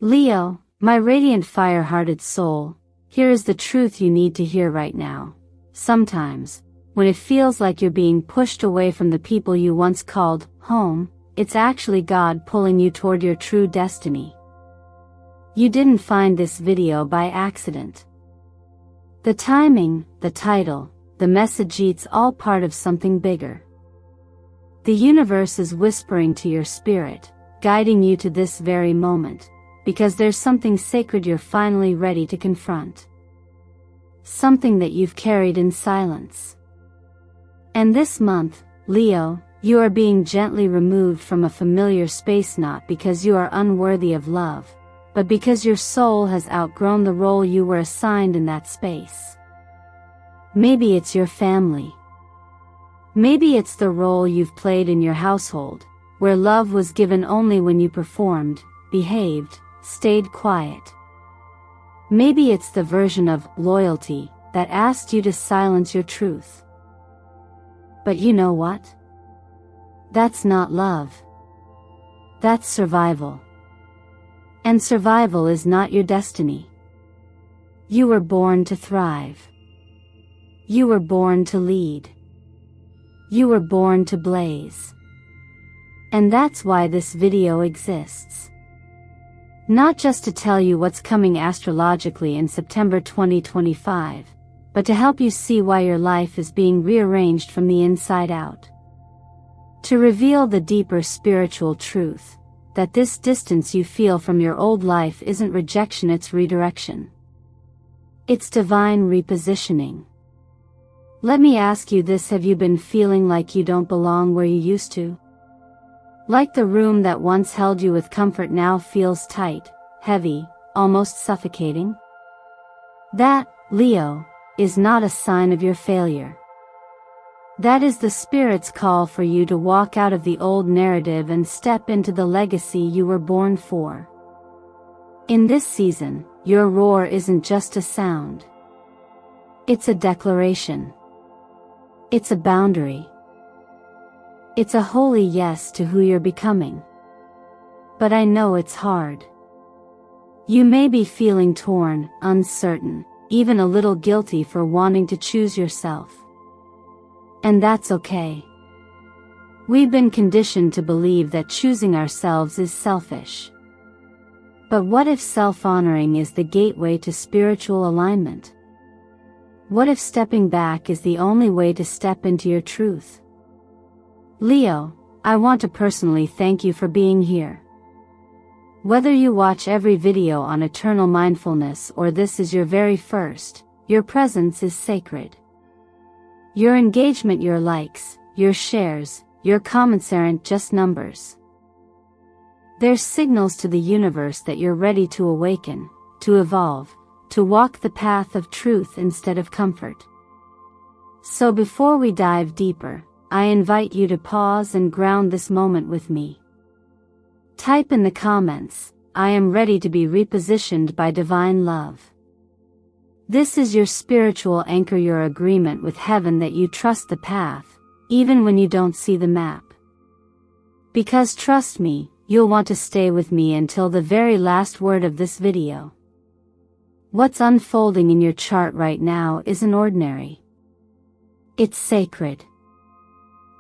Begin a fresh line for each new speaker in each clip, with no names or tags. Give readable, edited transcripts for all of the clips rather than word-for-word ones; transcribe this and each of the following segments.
Leo, my radiant fire-hearted soul, here is the truth you need to hear right now. Sometimes, when it feels like you're being pushed away from the people you once called home, it's actually God pulling you toward your true destiny. You didn't find this video by accident. The timing, the title, the message, it's all part of something bigger. The universe is whispering to your spirit, guiding you to this very moment, because there's something sacred you're finally ready to confront. Something that you've carried in silence. And this month, Leo, you are being gently removed from a familiar space, not because you are unworthy of love, but because your soul has outgrown the role you were assigned in that space. Maybe it's your family. Maybe it's the role you've played in your household, where love was given only when you performed, behaved, stayed quiet. Maybe it's the version of loyalty that asked you to silence your truth. But you know what? That's not love. That's survival. And survival is not your destiny. You were born to thrive. You were born to lead. You were born to blaze. And that's why this video exists. Not just to tell you what's coming astrologically in September 2025, but to help you see why your life is being rearranged from the inside out. To reveal the deeper spiritual truth, that this distance you feel from your old life isn't rejection, it's redirection. It's divine repositioning. Let me ask you this: have you been feeling like you don't belong where you used to? Like the room that once held you with comfort now feels tight, heavy, almost suffocating? That, Leo, is not a sign of your failure. That is the Spirit's call for you to walk out of the old narrative and step into the legacy you were born for. In this season, your roar isn't just a sound. It's a declaration. It's a boundary. It's a holy yes to who you're becoming. But I know it's hard. You may be feeling torn, uncertain, even a little guilty for wanting to choose yourself. And that's okay. We've been conditioned to believe that choosing ourselves is selfish. But what if self-honoring is the gateway to spiritual alignment? What if stepping back is the only way to step into your truth? Leo, I want to personally thank you for being here. Whether you watch every video on eternal mindfulness or this is your very first, your presence is sacred. Your engagement, your likes, your shares, your comments aren't just numbers. They're signals to the universe that you're ready to awaken, to evolve, to walk the path of truth instead of comfort. So before we dive deeper, I invite you to pause and ground this moment with me. Type in the comments, "I am ready to be repositioned by divine love." This is your spiritual anchor, your agreement with heaven that you trust the path, even when you don't see the map. Because trust me, you'll want to stay with me until the very last word of this video. What's unfolding in your chart right now isn't ordinary. It's sacred.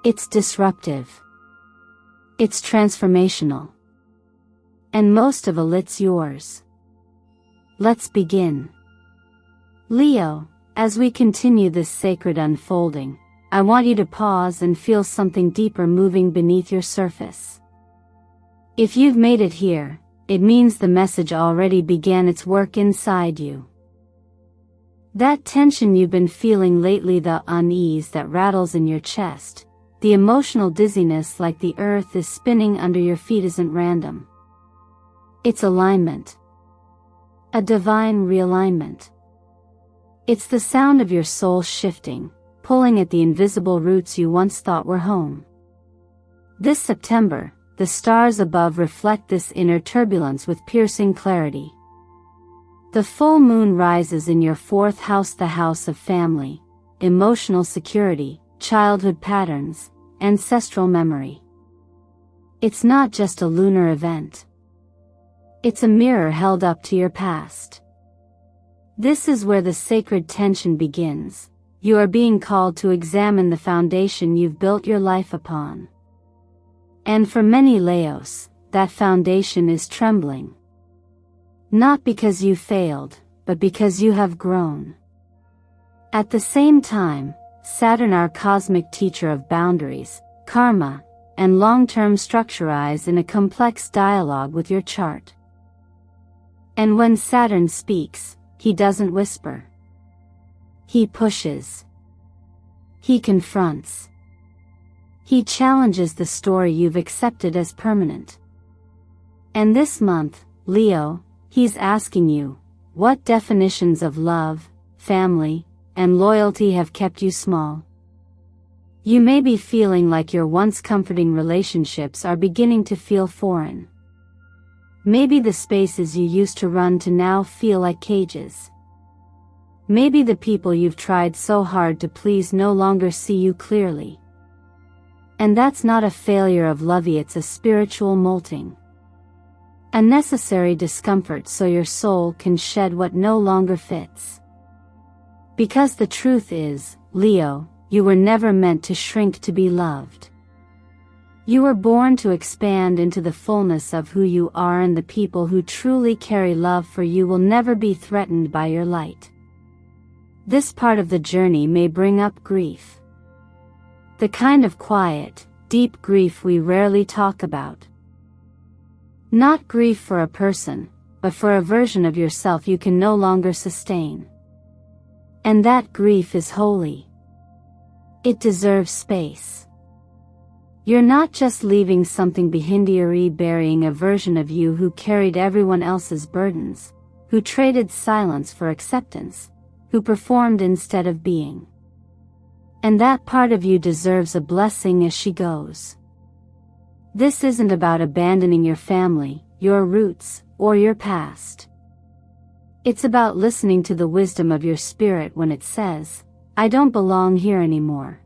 It's disruptive. It's transformational. And most of all, it's yours. Let's begin. Leo, as we continue this sacred unfolding, I want you to pause and feel something deeper moving beneath your surface. If you've made it here, it means the message already began its work inside you. That tension you've been feeling lately, the unease that rattles in your chest, the emotional dizziness like the earth is spinning under your feet isn't random. It's alignment. A divine realignment. It's the sound of your soul shifting, pulling at the invisible roots you once thought were home. This September, the stars above reflect this inner turbulence with piercing clarity. The full moon rises in your fourth house, the house of family, emotional security, childhood patterns, ancestral memory. It's not just a lunar event. It's a mirror held up to your past. This is where the sacred tension begins. You are being called to examine the foundation you've built your life upon. And for many Leos, that foundation is trembling. Not because you failed, but because you have grown. At the same time, Saturn, our cosmic teacher of boundaries, karma, and long-term structurize in a complex dialogue with your chart. And when Saturn speaks, he doesn't whisper. He pushes. He confronts. He challenges the story you've accepted as permanent. And this month, Leo, he's asking you, what definitions of love, family, and loyalty have kept you small? You may be feeling like your once comforting relationships are beginning to feel foreign. Maybe the spaces you used to run to now feel like cages. Maybe the people you've tried so hard to please no longer see you clearly. And that's not a failure of love, it's a spiritual molting. A necessary discomfort so your soul can shed what no longer fits. Because the truth is, Leo, you were never meant to shrink to be loved. You were born to expand into the fullness of who you are, and the people who truly carry love for you will never be threatened by your light. This part of the journey may bring up grief. The kind of quiet, deep grief we rarely talk about. Not grief for a person, but for a version of yourself you can no longer sustain. And that grief is holy. It deserves space. You're not just leaving something behind, you're burying a version of you who carried everyone else's burdens, who traded silence for acceptance, who performed instead of being. And that part of you deserves a blessing as she goes. This isn't about abandoning your family, your roots, or your past. It's about listening to the wisdom of your spirit when it says, I don't belong here anymore.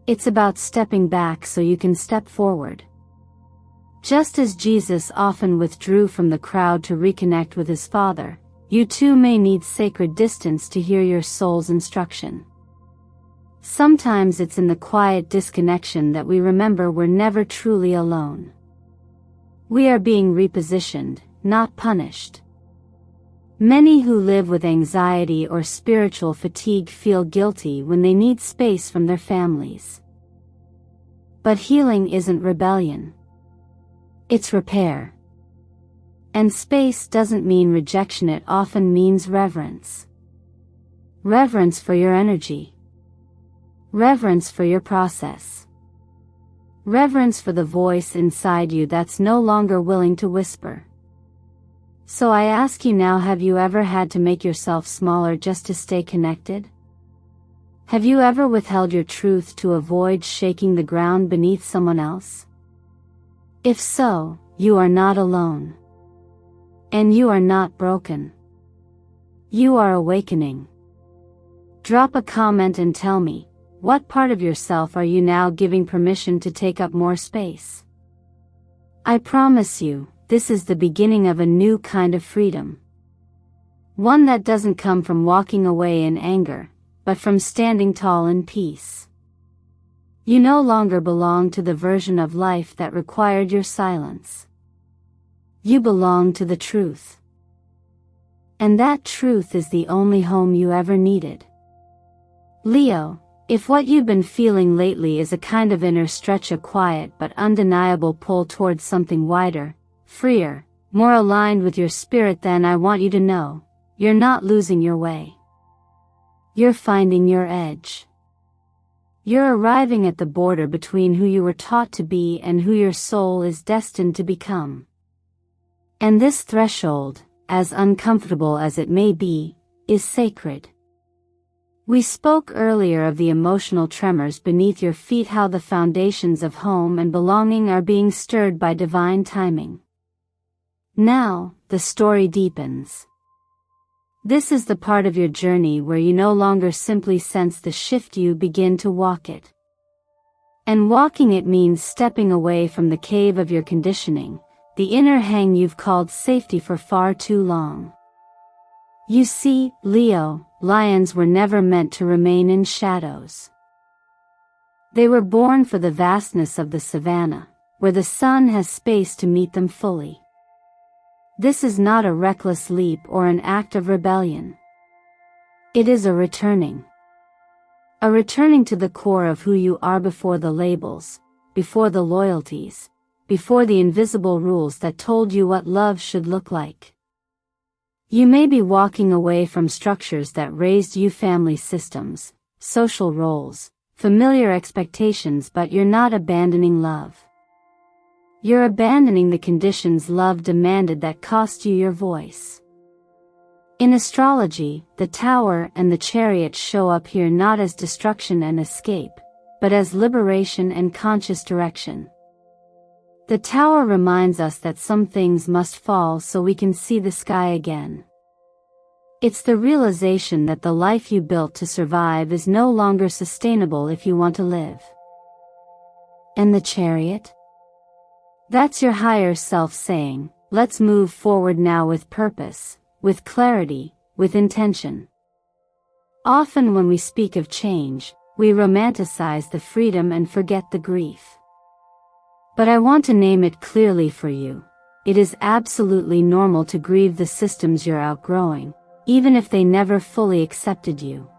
It's about stepping back so you can step forward. Just as Jesus often withdrew from the crowd to reconnect with his Father, you too may need sacred distance to hear your soul's instruction. Sometimes it's in the quiet disconnection that we remember we're never truly alone. We are being repositioned, not punished. Many who live with anxiety or spiritual fatigue feel guilty when they need space from their families. But healing isn't rebellion. It's repair. And space doesn't mean rejection, it often means reverence. Reverence for your energy. Reverence for your process. Reverence for the voice inside you that's no longer willing to whisper. So I ask you now, have you ever had to make yourself smaller just to stay connected? Have you ever withheld your truth to avoid shaking the ground beneath someone else? If so, you are not alone. And you are not broken. You are awakening. Drop a comment and tell me, what part of yourself are you now giving permission to take up more space? I promise you, this is the beginning of a new kind of freedom. One that doesn't come from walking away in anger, but from standing tall in peace. You no longer belong to the version of life that required your silence. You belong to the truth. And that truth is the only home you ever needed. Leo, if what you've been feeling lately is a kind of inner stretch, a quiet but undeniable pull towards something wider, freer, more aligned with your spirit, then I want you to know, you're not losing your way. You're finding your edge. You're arriving at the border between who you were taught to be and who your soul is destined to become. And this threshold, as uncomfortable as it may be, is sacred. We spoke earlier of the emotional tremors beneath your feet, how the foundations of home and belonging are being stirred by divine timing. Now, the story deepens. This is the part of your journey where you no longer simply sense the shift, you begin to walk it. And walking it means stepping away from the cave of your conditioning, the inner hang you've called safety for far too long. You see, Leo, lions were never meant to remain in shadows. They were born for the vastness of the savannah, where the sun has space to meet them fully. This is not a reckless leap or an act of rebellion. It is a returning. A returning to the core of who you are before the labels, before the loyalties, before the invisible rules that told you what love should look like. You may be walking away from structures that raised you, family systems, social roles, familiar expectations, but you're not abandoning love. You're abandoning the conditions love demanded that cost you your voice. In astrology, the Tower and the Chariot show up here not as destruction and escape, but as liberation and conscious direction. The Tower reminds us that some things must fall so we can see the sky again. It's the realization that the life you built to survive is no longer sustainable if you want to live. And the Chariot? That's your higher self saying, let's move forward now with purpose, with clarity, with intention. Often when we speak of change, we romanticize the freedom and forget the grief. But I want to name it clearly for you. It is absolutely normal to grieve the systems you're outgrowing, even if they never fully accepted you.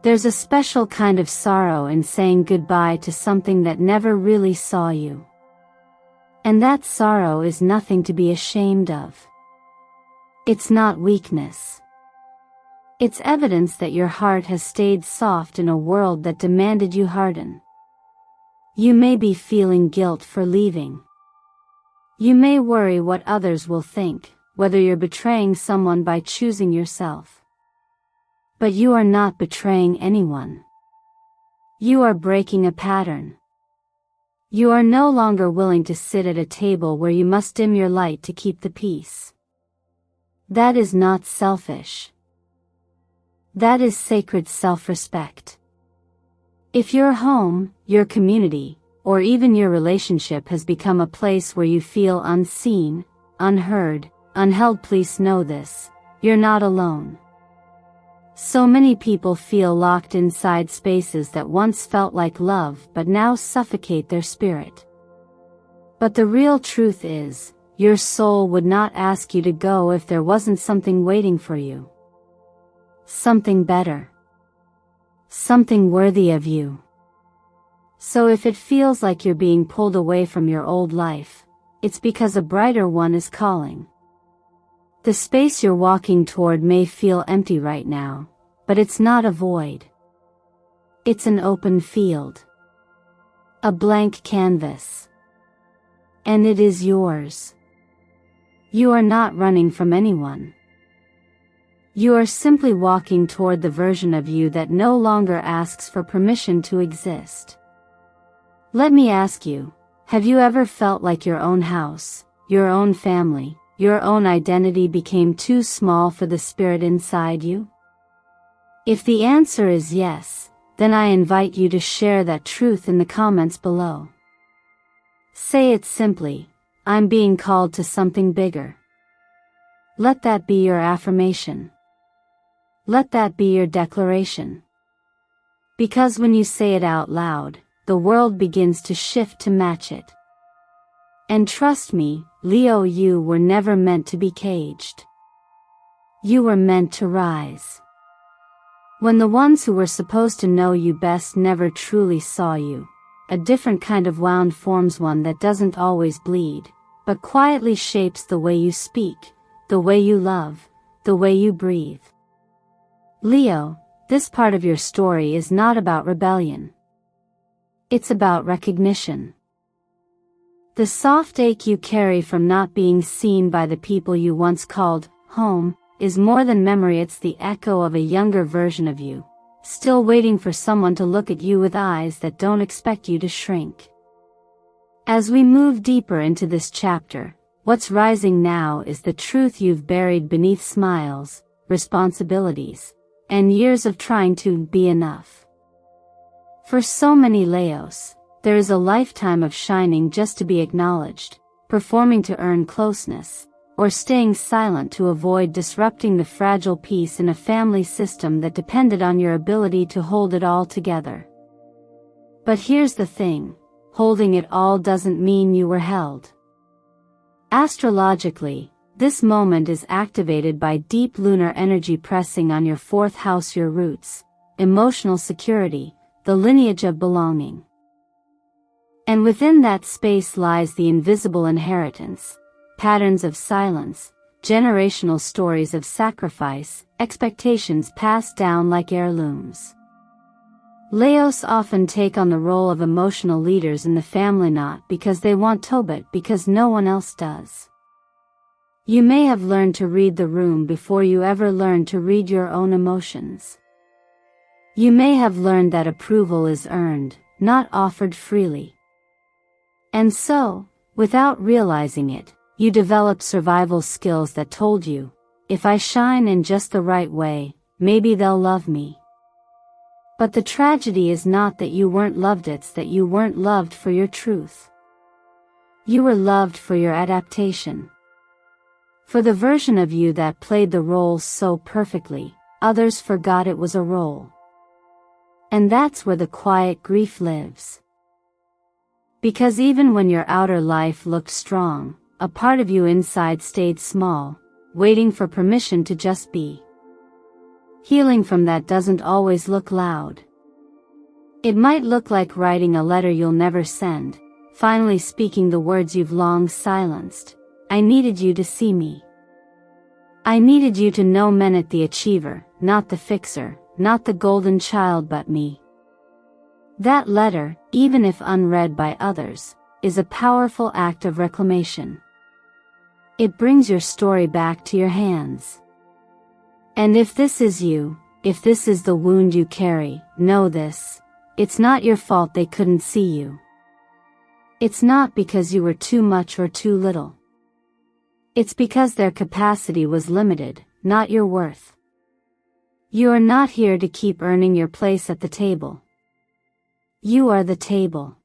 There's a special kind of sorrow in saying goodbye to something that never really saw you. And that sorrow is nothing to be ashamed of. It's not weakness. It's evidence that your heart has stayed soft in a world that demanded you harden. You may be feeling guilt for leaving. You may worry what others will think, whether you're betraying someone by choosing yourself. But you are not betraying anyone. You are breaking a pattern. You are no longer willing to sit at a table where you must dim your light to keep the peace. That is not selfish. That is sacred self-respect. If your home, your community, or even your relationship has become a place where you feel unseen, unheard, unheld, please know this: you're not alone. So many people feel locked inside spaces that once felt like love but now suffocate their spirit. But the real truth is, your soul would not ask you to go if there wasn't something waiting for you. Something better. Something worthy of you. So if it feels like you're being pulled away from your old life, it's because a brighter one is calling. The space you're walking toward may feel empty right now, but it's not a void. It's an open field. A blank canvas. And it is yours. You are not running from anyone. You are simply walking toward the version of you that no longer asks for permission to exist. Let me ask you, have you ever felt like your own house, your own family, your own identity became too small for the spirit inside you? If the answer is yes, then I invite you to share that truth in the comments below. Say it simply: I'm being called to something bigger. Let that be your affirmation. Let that be your declaration. Because when you say it out loud, the world begins to shift to match it. And trust me, Leo, you were never meant to be caged. You were meant to rise. When the ones who were supposed to know you best never truly saw you, a different kind of wound forms, one that doesn't always bleed, but quietly shapes the way you speak, the way you love, the way you breathe. Leo, this part of your story is not about rebellion. It's about recognition. The soft ache you carry from not being seen by the people you once called home is more than memory. It's the echo of a younger version of you, still waiting for someone to look at you with eyes that don't expect you to shrink. As we move deeper into this chapter, what's rising now is the truth you've buried beneath smiles, responsibilities, and years of trying to be enough. For so many Leos, there is a lifetime of shining just to be acknowledged, performing to earn closeness, or staying silent to avoid disrupting the fragile peace in a family system that depended on your ability to hold it all together. But here's the thing, holding it all doesn't mean you were held. Astrologically, this moment is activated by deep lunar energy pressing on your fourth house, your roots, emotional security, the lineage of belonging. And within that space lies the invisible inheritance, patterns of silence, generational stories of sacrifice, expectations passed down like heirlooms. Leos often take on the role of emotional leaders in the family, not because they want to, but because no one else does. You may have learned to read the room before you ever learned to read your own emotions. You may have learned that approval is earned, not offered freely. And so, without realizing it, you developed survival skills that told you, if I shine in just the right way, maybe they'll love me. But the tragedy is not that you weren't loved, it's that you weren't loved for your truth. You were loved for your adaptation. For the version of you that played the roles so perfectly, others forgot it was a role. And that's where the quiet grief lives. Because even when your outer life looked strong, a part of you inside stayed small, waiting for permission to just be. Healing from that doesn't always look loud. It might look like writing a letter you'll never send, finally speaking the words you've long silenced. I needed you to see me. I needed you to know Menet the achiever, not the fixer, not the golden child, but me. That letter, even if unread by others, is a powerful act of reclamation. It brings your story back to your hands. And if this is you, if this is the wound you carry, know this, it's not your fault they couldn't see you. It's not because you were too much or too little. It's because their capacity was limited, not your worth. You are not here to keep earning your place at the table. You are the table.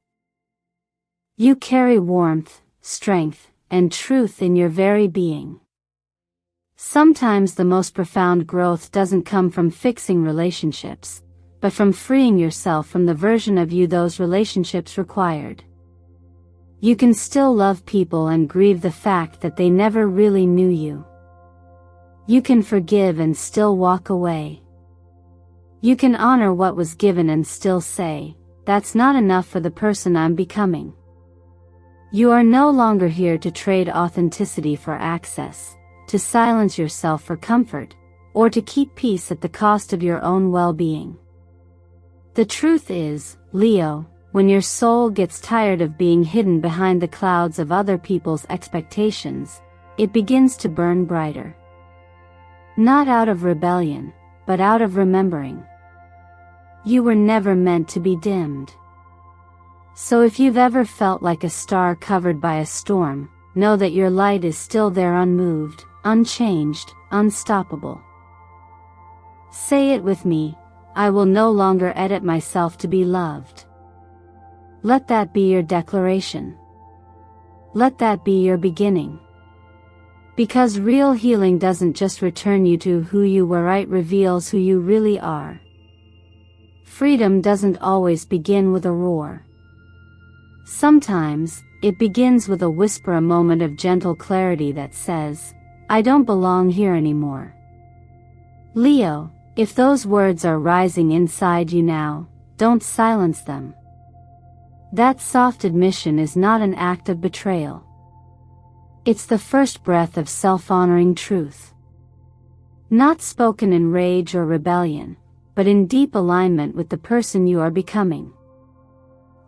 You carry warmth, strength, and truth in your very being. Sometimes the most profound growth doesn't come from fixing relationships, but from freeing yourself from the version of you those relationships required. You can still love people and grieve the fact that they never really knew you. You can forgive and still walk away. You can honor what was given and still say, that's not enough for the person I'm becoming. You are no longer here to trade authenticity for access, to silence yourself for comfort, or to keep peace at the cost of your own well-being. The truth is, Leo, when your soul gets tired of being hidden behind the clouds of other people's expectations, it begins to burn brighter. Not out of rebellion, but out of remembering. You were never meant to be dimmed. So if you've ever felt like a star covered by a storm, know that your light is still there, unmoved, unchanged, unstoppable. Say it with me, I will no longer edit myself to be loved. Let that be your declaration. Let that be your beginning. Because real healing doesn't just return you to who you were, it reveals who you really are. Freedom doesn't always begin with a roar. Sometimes, it begins with a whisper, a moment of gentle clarity that says, I don't belong here anymore. Leo, if those words are rising inside you now, don't silence them. That soft admission is not an act of betrayal. It's the first breath of self-honoring truth. Not spoken in rage or rebellion, but in deep alignment with the person you are becoming.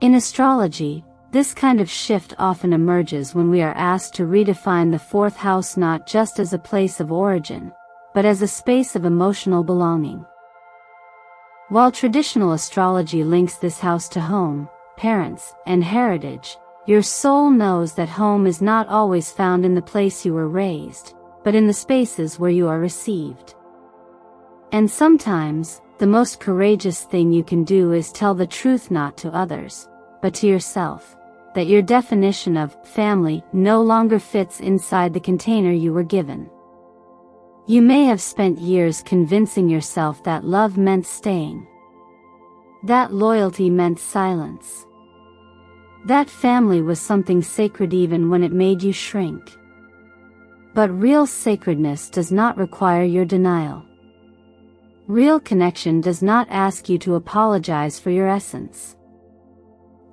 In astrology, this kind of shift often emerges when we are asked to redefine the fourth house not just as a place of origin, but as a space of emotional belonging. While traditional astrology links this house to home, parents, and heritage, your soul knows that home is not always found in the place you were raised, but in the spaces where you are received. And sometimes, the most courageous thing you can do is tell the truth not to others, but to yourself. that your definition of family no longer fits inside the container you were given. You may have spent years convincing yourself that love meant staying, that loyalty meant silence, that family was something sacred even when it made you shrink. But real sacredness does not require your denial. Real connection does not ask you to apologize for your essence.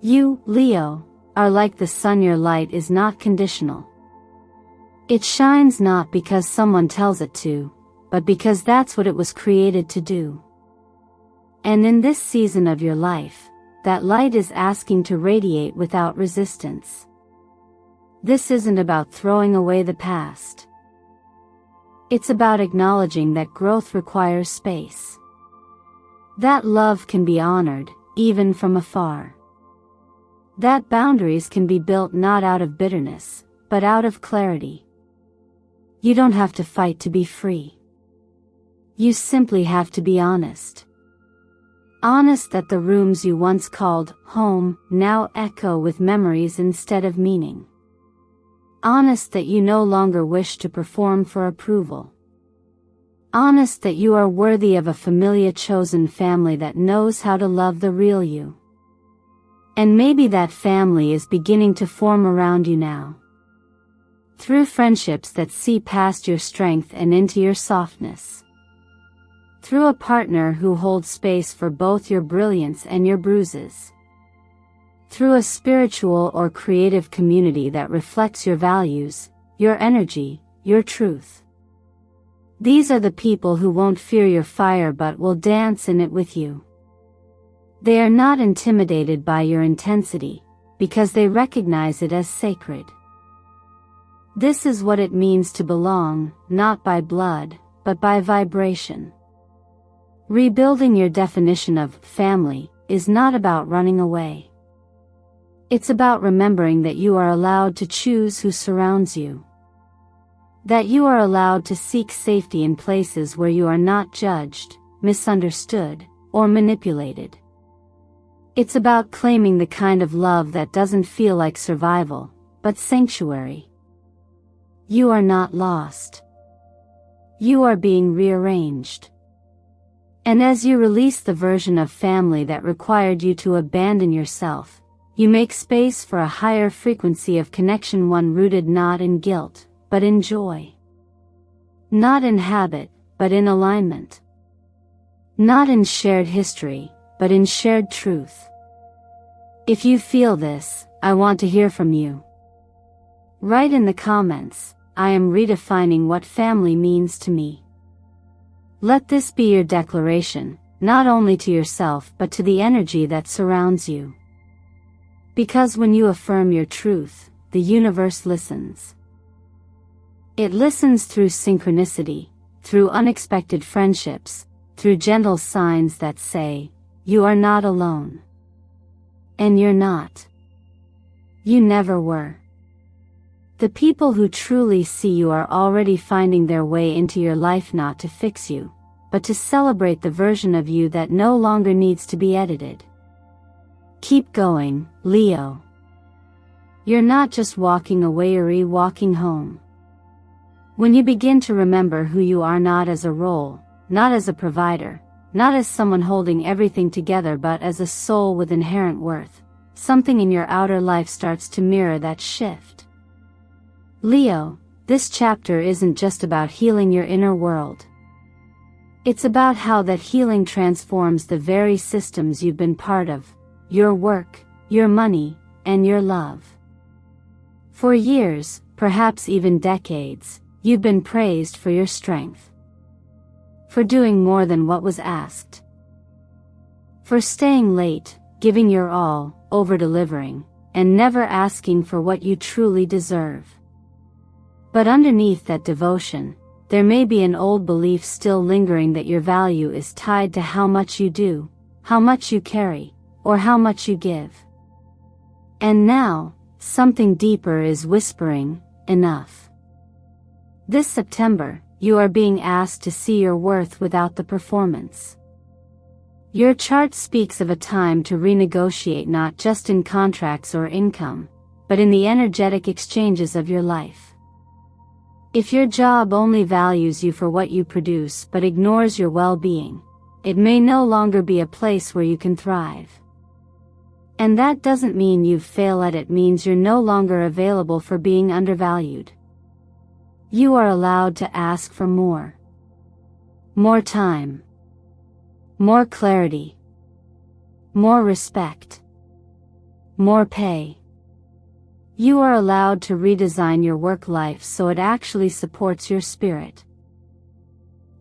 You, Leo, are like the sun. Your light is not conditional. It shines not because someone tells it to, but because that's what it was created to do. And in this season of your life, that light is asking to radiate without resistance. This isn't about throwing away the past. It's about acknowledging that growth requires space. That love can be honored, even from afar. That boundaries can be built not out of bitterness, but out of clarity. You don't have to fight to be free. You simply have to be honest. Honest that the rooms you once called home now echo with memories instead of meaning. Honest that you no longer wish to perform for approval. Honest that you are worthy of a familiar chosen family that knows how to love the real you. And maybe that family is beginning to form around you now. Through friendships that see past your strength and into your softness. Through a partner who holds space for both your brilliance and your bruises. Through a spiritual or creative community that reflects your values, your energy, your truth. These are the people who won't fear your fire but will dance in it with you. They are not intimidated by your intensity, because they recognize it as sacred. This is what it means to belong, not by blood, but by vibration. Rebuilding your definition of family is not about running away. It's about remembering that you are allowed to choose who surrounds you. That you are allowed to seek safety in places where you are not judged, misunderstood, or manipulated. It's about claiming the kind of love that doesn't feel like survival, but sanctuary. You are not lost. You are being rearranged. And as you release the version of family that required you to abandon yourself, you make space for a higher frequency of connection, one rooted not in guilt, but in joy. Not in habit, but in alignment. Not in shared history, but in shared truth. If you feel this, I want to hear from you. Write in the comments, I am redefining what family means to me. Let this be your declaration, not only to yourself but to the energy that surrounds you. Because when you affirm your truth, the universe listens. It listens through synchronicity, through unexpected friendships, through gentle signs that say, you are not alone. And you're not. You never were. The people who truly see you are already finding their way into your life, not to fix you, but to celebrate the version of you that no longer needs to be edited. Keep going, Leo. You're not just walking away, you're walking home. When you begin to remember who you are, not as a role, not as a provider, not as someone holding everything together, but as a soul with inherent worth, something in your outer life starts to mirror that shift. Leo, this chapter isn't just about healing your inner world. It's about how that healing transforms the very systems you've been part of, your work, your money, and your love. For years, perhaps even decades, you've been praised for your strength. For doing more than what was asked. For staying late, giving your all, over-delivering, and never asking for what you truly deserve. But underneath that devotion, there may be an old belief still lingering that your value is tied to how much you do, how much you carry, or how much you give. And now, something deeper is whispering, enough. This September, you are being asked to see your worth without the performance. Your chart speaks of a time to renegotiate not just in contracts or income, but in the energetic exchanges of your life. If your job only values you for what you produce but ignores your well-being, it may no longer be a place where you can thrive. And that doesn't mean you've failed at it, it means you're no longer available for being undervalued. You are allowed to ask for more. More time. More clarity. More respect. More pay. You are allowed to redesign your work life so it actually supports your spirit.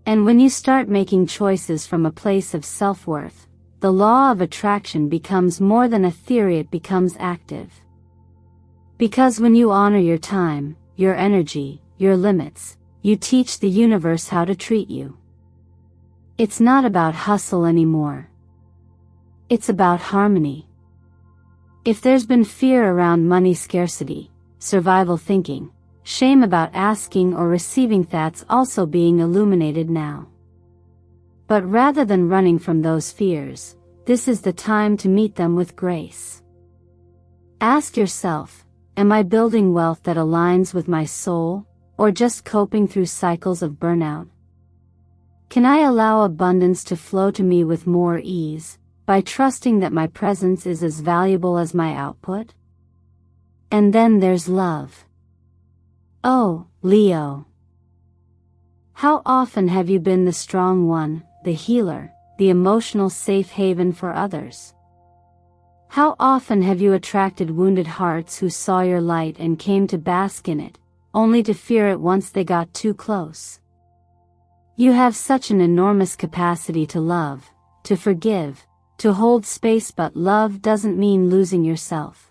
And when you start making choices from a place of self-worth, the law of attraction becomes more than a theory, it becomes active. Because when you honor your time, your energy, your limits, you teach the universe how to treat you. It's not about hustle anymore. It's about harmony. If there's been fear around money scarcity, survival thinking, shame about asking or receiving, that's also being illuminated now. But rather than running from those fears, this is the time to meet them with grace. Ask yourself, am I building wealth that aligns with my soul, or just coping through cycles of burnout? Can I allow abundance to flow to me with more ease, by trusting that my presence is as valuable as my output? And then there's love. Oh, Leo. How often have you been the strong one, the healer, the emotional safe haven for others? How often have you attracted wounded hearts who saw your light and came to bask in it, only to fear it once they got too close? You have such an enormous capacity to love, to forgive, to hold space, but love doesn't mean losing yourself.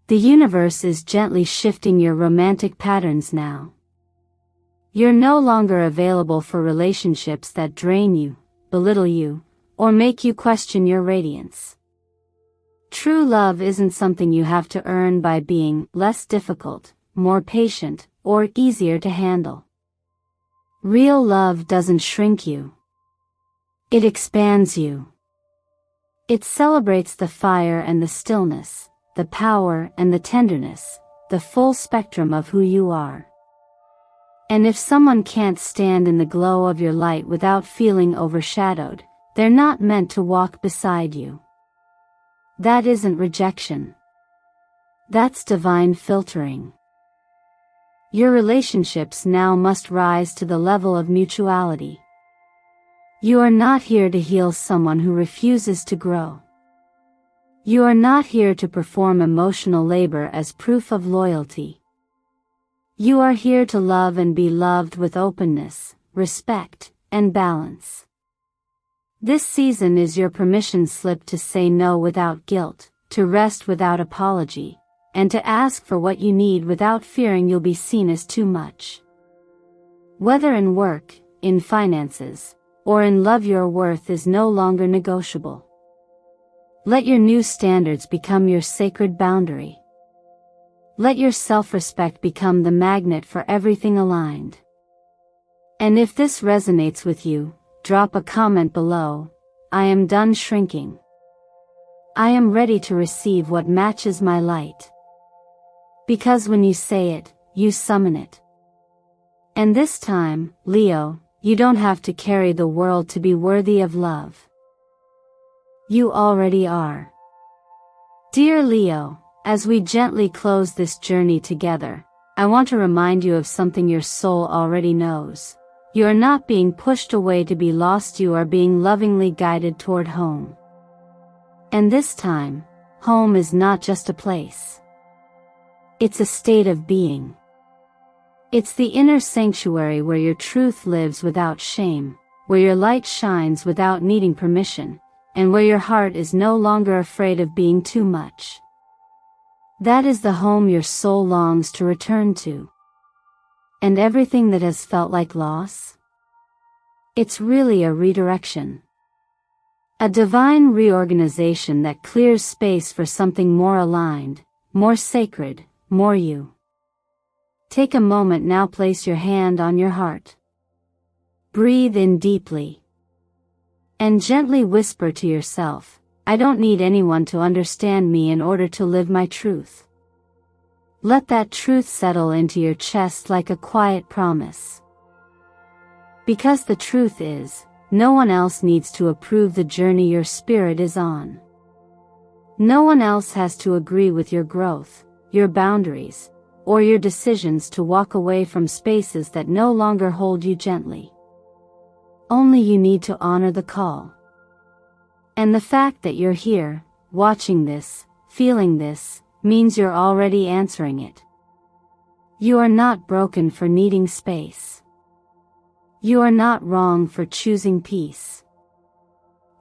The universe is gently shifting your romantic patterns now. You're no longer available for relationships that drain you, belittle you, or make you question your radiance. True love isn't something you have to earn by being less difficult, more patient, or easier to handle. Real love doesn't shrink you. It expands you. It celebrates the fire and the stillness, the power and the tenderness, the full spectrum of who you are. And if someone can't stand in the glow of your light without feeling overshadowed, they're not meant to walk beside you. That isn't rejection. That's divine filtering. Your relationships now must rise to the level of mutuality. You are not here to heal someone who refuses to grow. You are not here to perform emotional labor as proof of loyalty. You are here to love and be loved with openness, respect, and balance. This season is your permission slip to say no without guilt, to rest without apology, and to ask for what you need without fearing you'll be seen as too much. Whether in work, in finances, or in love, your worth is no longer negotiable. Let your new standards become your sacred boundary. Let your self-respect become the magnet for everything aligned. And if this resonates with you, drop a comment below. I am done shrinking. I am ready to receive what matches my light. Because when you say it, you summon it. And this time, Leo, you don't have to carry the world to be worthy of love. You already are. Dear Leo, as we gently close this journey together, I want to remind you of something your soul already knows. You are not being pushed away to be lost, you are being lovingly guided toward home. And this time, home is not just a place. It's a state of being. It's the inner sanctuary where your truth lives without shame, where your light shines without needing permission, and where your heart is no longer afraid of being too much. That is the home your soul longs to return to. And everything that has felt like loss? It's really a redirection. A divine reorganization that clears space for something more aligned, more sacred, more you. Take a moment now, place your hand on your heart. Breathe in deeply. And gently whisper to yourself, I don't need anyone to understand me in order to live my truth. Let that truth settle into your chest like a quiet promise. Because the truth is, no one else needs to approve the journey your spirit is on. No one else has to agree with your growth, your boundaries, or your decisions to walk away from spaces that no longer hold you gently. Only you need to honor the call. And the fact that you're here, watching this, feeling this, means you're already answering it. You are not broken for needing space. You are not wrong for choosing peace.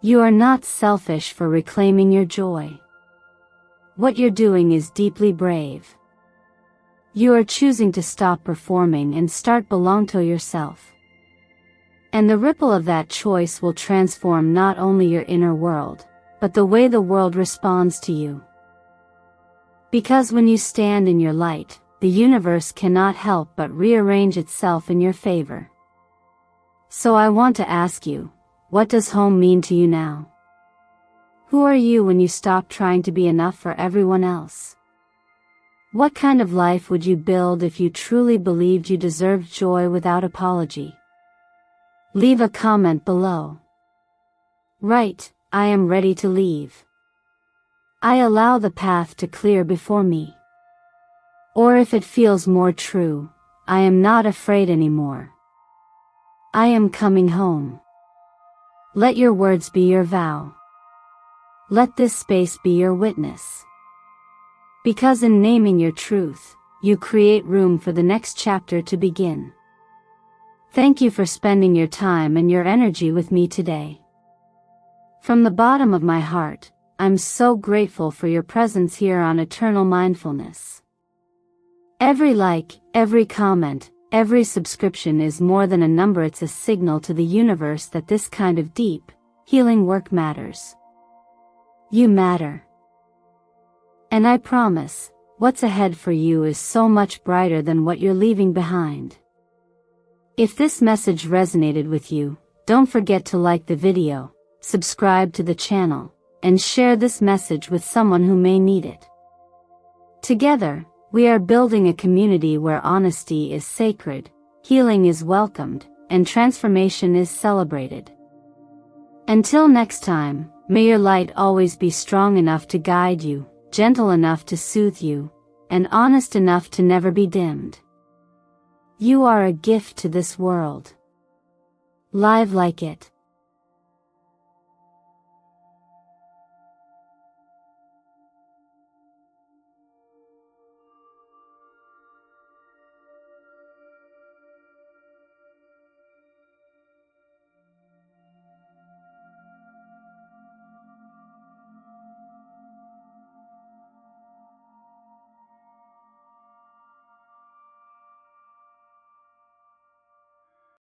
You are not selfish for reclaiming your joy. What you're doing is deeply brave. You are choosing to stop performing and start belong to yourself. And the ripple of that choice will transform not only your inner world, but the way the world responds to you. Because when you stand in your light, the universe cannot help but rearrange itself in your favor. So I want to ask you, what does home mean to you now? Who are you when you stop trying to be enough for everyone else? What kind of life would you build if you truly believed you deserved joy without apology? Leave a comment below. Write, I am ready to leave. I allow the path to clear before me. Or if it feels more true, I am not afraid anymore. I am coming home. Let your words be your vow. Let this space be your witness. Because in naming your truth, you create room for the next chapter to begin. Thank you for spending your time and your energy with me today. From the bottom of my heart, I'm so grateful for your presence here on Eternal Mindfulness. Every like, every comment, every subscription is more than a number. It's a signal to the universe that this kind of deep, healing work matters. You matter. And I promise, what's ahead for you is so much brighter than what you're leaving behind. If this message resonated with you, don't forget to like the video, subscribe to the channel, and share this message with someone who may need it. Together, we are building a community where honesty is sacred, healing is welcomed, and transformation is celebrated. Until next time, may your light always be strong enough to guide you, gentle enough to soothe you, and honest enough to never be dimmed. You are a gift to this world. Live like it.